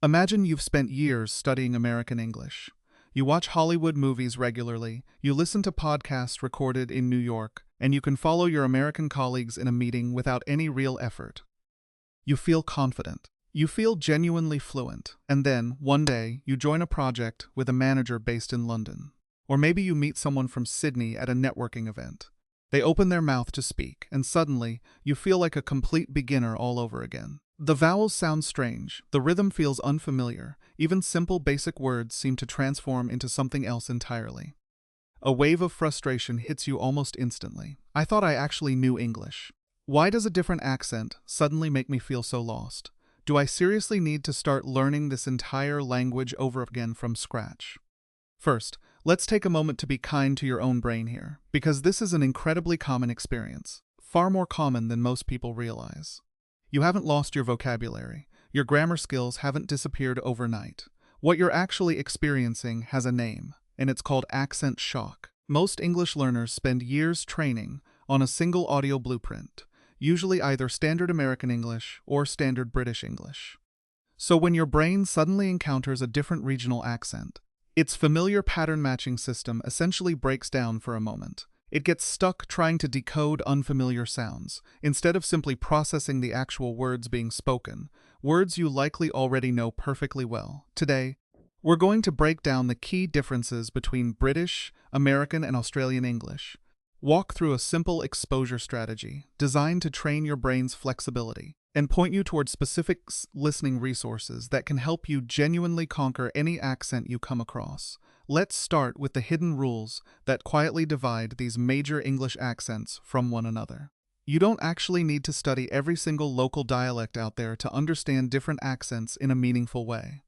Imagine you've spent years studying American English. You watch Hollywood movies regularly, you listen to podcasts recorded in New York, and you can follow your American colleagues in a meeting without any real effort. You feel confident. You feel genuinely fluent. And then, one day, you join a project with a manager based in London. Or maybe you meet someone from Sydney at a networking event. They open their mouth to speak, and suddenly, you feel like a complete beginner all over again. The vowels sound strange, the rhythm feels unfamiliar, even simple basic words seem to transform into something else entirely. A wave of frustration hits you almost instantly. I thought I actually knew English. Why does a different accent suddenly make me feel so lost? Do I seriously need to start learning this entire language over again from scratch? First, let's take a moment to be kind to your own brain here, because this is an incredibly common experience, far more common than most people realize. You haven't lost your vocabulary. Your grammar skills haven't disappeared overnight. What you're actually experiencing has a name, and it's called accent shock. Most English learners spend years training on a single audio blueprint, usually either Standard American English or Standard British English. So when your brain suddenly encounters a different regional accent, its familiar pattern matching system essentially breaks down for a moment. It gets stuck trying to decode unfamiliar sounds, instead of simply processing the actual words being spoken, words you likely already know perfectly well. Today, we're going to break down the key differences between British, American, and Australian English. Walk through a simple exposure strategy designed to train your brain's flexibility and point you towards specific listening resources that can help you genuinely conquer any accent you come across. Let's start with the hidden rules that quietly divide these major English accents from one another. You don't actually need to study every single local dialect out there to understand different accents in a meaningful way.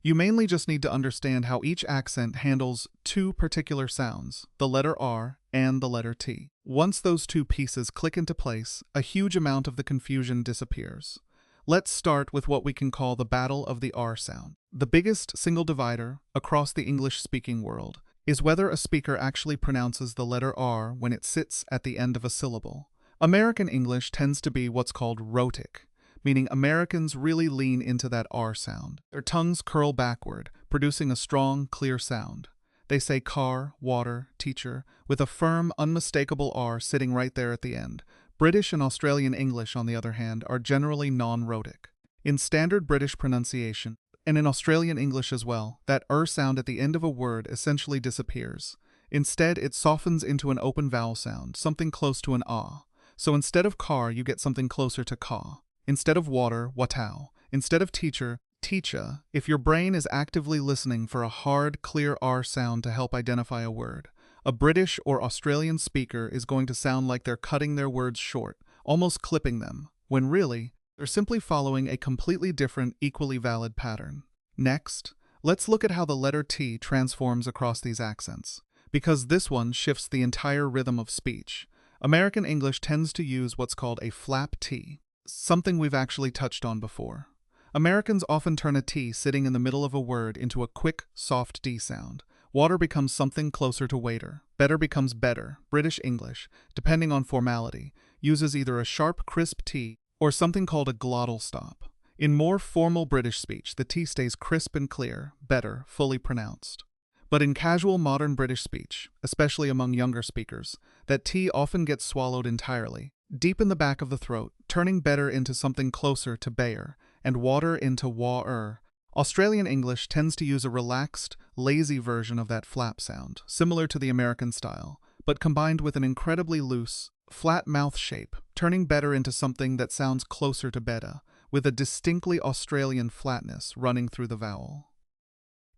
You mainly just need to understand how each accent handles two particular sounds, the letter R and the letter T. Once those two pieces click into place, a huge amount of the confusion disappears. Let's start with what we can call the battle of the R sound. The biggest single divider across the English-speaking world is whether a speaker actually pronounces the letter R when it sits at the end of a syllable. American English tends to be what's called rhotic, meaning Americans really lean into that R sound. Their tongues curl backward, producing a strong, clear sound. They say car, water, teacher, with a firm, unmistakable R sitting right there at the end. British and Australian English, on the other hand, are generally non-rhotic. In standard British pronunciation, and in Australian English as well, that sound at the end of a word essentially disappears. Instead, it softens into an open vowel sound, something close to an ah. So instead of car, you get something closer to ka. Instead of water, watau. Instead of teacher, teacher. If your brain is actively listening for a hard, clear R sound to help identify a word, a British or Australian speaker is going to sound like they're cutting their words short, almost clipping them, when really, they're simply following a completely different, equally valid pattern. Next, let's look at how the letter T transforms across these accents, because this one shifts the entire rhythm of speech. American English tends to use what's called a flap T, something we've actually touched on before. Americans often turn a T sitting in the middle of a word into a quick, soft D sound. Water becomes something closer to waiter. Better becomes better. British English, depending on formality, uses either a sharp, crisp T or something called a glottal stop. In more formal British speech, the T stays crisp and clear, better, fully pronounced. But in casual modern British speech, especially among younger speakers, that T often gets swallowed entirely, deep in the back of the throat, turning better into something closer to bayer, and water into wa-er. Australian English tends to use a relaxed, lazy version of that flap sound, similar to the American style, but combined with an incredibly loose, flat mouth shape, turning better into something that sounds closer to beta, with a distinctly Australian flatness running through the vowel.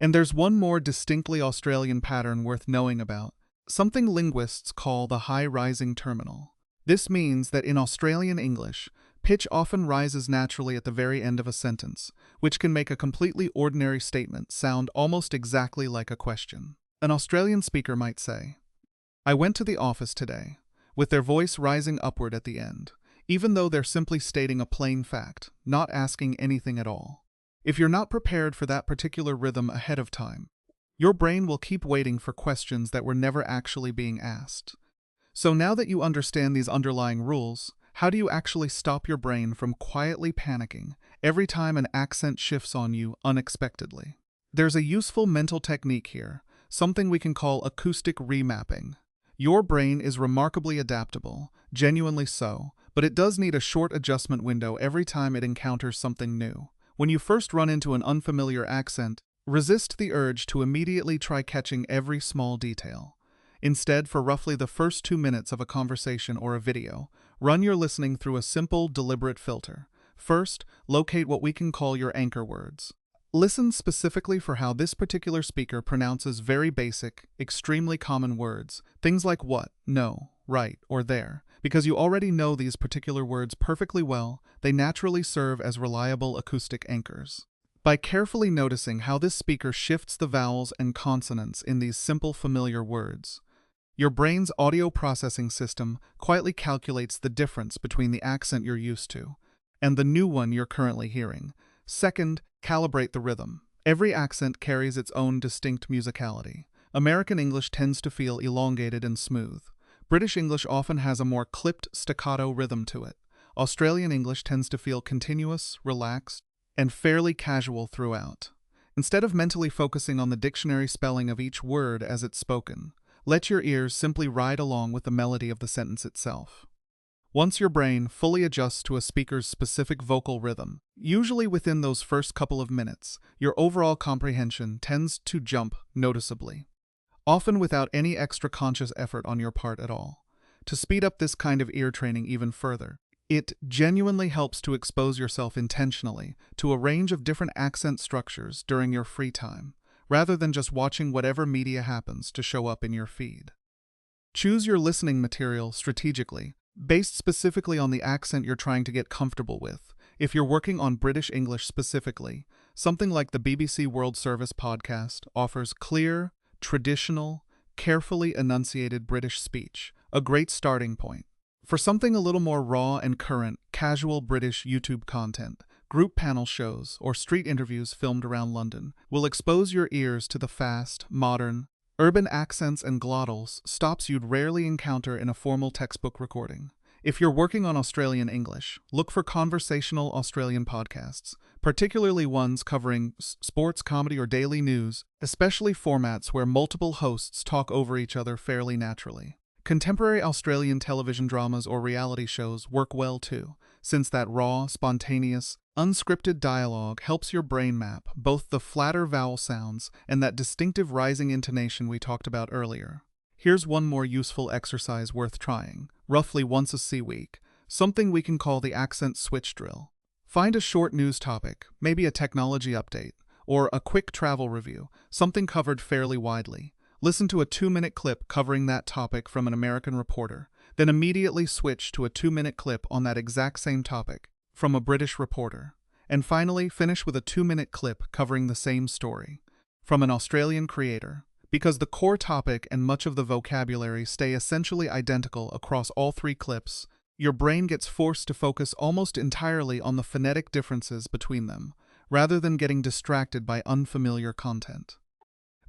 And there's one more distinctly Australian pattern worth knowing about, something linguists call the high-rising terminal. This means that in Australian English, pitch often rises naturally at the very end of a sentence, which can make a completely ordinary statement sound almost exactly like a question. An Australian speaker might say, "I went to the office today," with their voice rising upward at the end, even though they're simply stating a plain fact, not asking anything at all. If you're not prepared for that particular rhythm ahead of time, your brain will keep waiting for questions that were never actually being asked. So now that you understand these underlying rules, how do you actually stop your brain from quietly panicking every time an accent shifts on you unexpectedly. There's a useful mental technique here, something we can call acoustic remapping. Your brain is remarkably adaptable, genuinely so, but it does need a short adjustment window every time it encounters something new. When you first run into an unfamiliar accent, resist the urge to immediately try catching every small detail. Instead, for roughly the first 2 minutes of a conversation or a video, run your listening through a simple, deliberate filter. First, locate what we can call your anchor words. Listen specifically for how this particular speaker pronounces very basic, extremely common words, things like what, no, right, or there. Because you already know these particular words perfectly well, they naturally serve as reliable acoustic anchors. By carefully noticing how this speaker shifts the vowels and consonants in these simple, familiar words, your brain's audio processing system quietly calculates the difference between the accent you're used to and the new one you're currently hearing. Second, calibrate the rhythm. Every accent carries its own distinct musicality. American English tends to feel elongated and smooth. British English often has a more clipped, staccato rhythm to it. Australian English tends to feel continuous, relaxed, and fairly casual throughout. Instead of mentally focusing on the dictionary spelling of each word as it's spoken, let your ears simply ride along with the melody of the sentence itself. Once your brain fully adjusts to a speaker's specific vocal rhythm, usually within those first couple of minutes, your overall comprehension tends to jump noticeably, often without any extra conscious effort on your part at all. To speed up this kind of ear training even further, it genuinely helps to expose yourself intentionally to a range of different accent structures during your free time, rather than just watching whatever media happens to show up in your feed. Choose your listening material strategically, based specifically on the accent you're trying to get comfortable with. If you're working on British English specifically, something like the BBC World Service podcast offers clear, traditional, carefully enunciated British speech, a great starting point. For something a little more raw and current, casual British YouTube content, group panel shows, or street interviews filmed around London will expose your ears to the fast, modern, urban accents and glottals stops you'd rarely encounter in a formal textbook recording. If you're working on Australian English, look for conversational Australian podcasts, particularly ones covering sports, comedy, or daily news, especially formats where multiple hosts talk over each other fairly naturally. Contemporary Australian television dramas or reality shows work well too, since that raw, spontaneous, unscripted dialogue helps your brain map both the flatter vowel sounds and that distinctive rising intonation we talked about earlier. Here's one more useful exercise worth trying, roughly once a week, something we can call the accent switch drill. Find a short news topic, maybe a technology update, or a quick travel review, something covered fairly widely. Listen to a 2-minute clip covering that topic from an American reporter, then immediately switch to a 2-minute clip on that exact same topic from a British reporter. And finally, finish with a 2-minute clip covering the same story from an Australian creator. Because the core topic and much of the vocabulary stay essentially identical across all 3 clips, your brain gets forced to focus almost entirely on the phonetic differences between them, rather than getting distracted by unfamiliar content.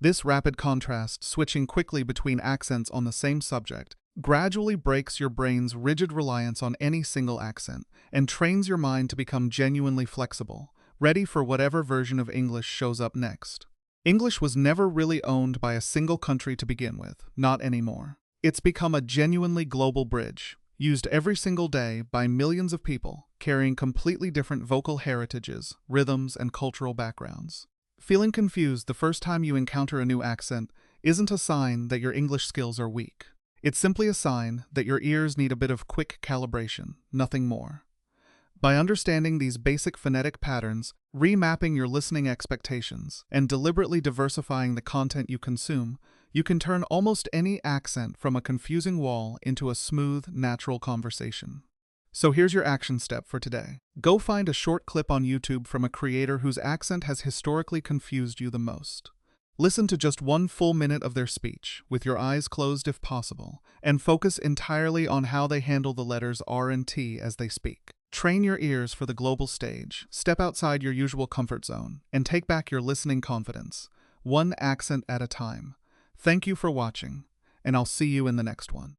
This rapid contrast, switching quickly between accents on the same subject, gradually breaks your brain's rigid reliance on any single accent and trains your mind to become genuinely flexible, ready for whatever version of English shows up next. English was never really owned by a single country to begin with, not anymore. It's become a genuinely global bridge, used every single day by millions of people, carrying completely different vocal heritages, rhythms, and cultural backgrounds. Feeling confused the first time you encounter a new accent isn't a sign that your English skills are weak. It's simply a sign that your ears need a bit of quick calibration, nothing more. By understanding these basic phonetic patterns, remapping your listening expectations, and deliberately diversifying the content you consume, you can turn almost any accent from a confusing wall into a smooth, natural conversation. So here's your action step for today. Go find a short clip on YouTube from a creator whose accent has historically confused you the most. Listen to just 1 full minute of their speech, with your eyes closed if possible, and focus entirely on how they handle the letters R and T as they speak. Train your ears for the global stage, step outside your usual comfort zone, and take back your listening confidence, one accent at a time. Thank you for watching, and I'll see you in the next one.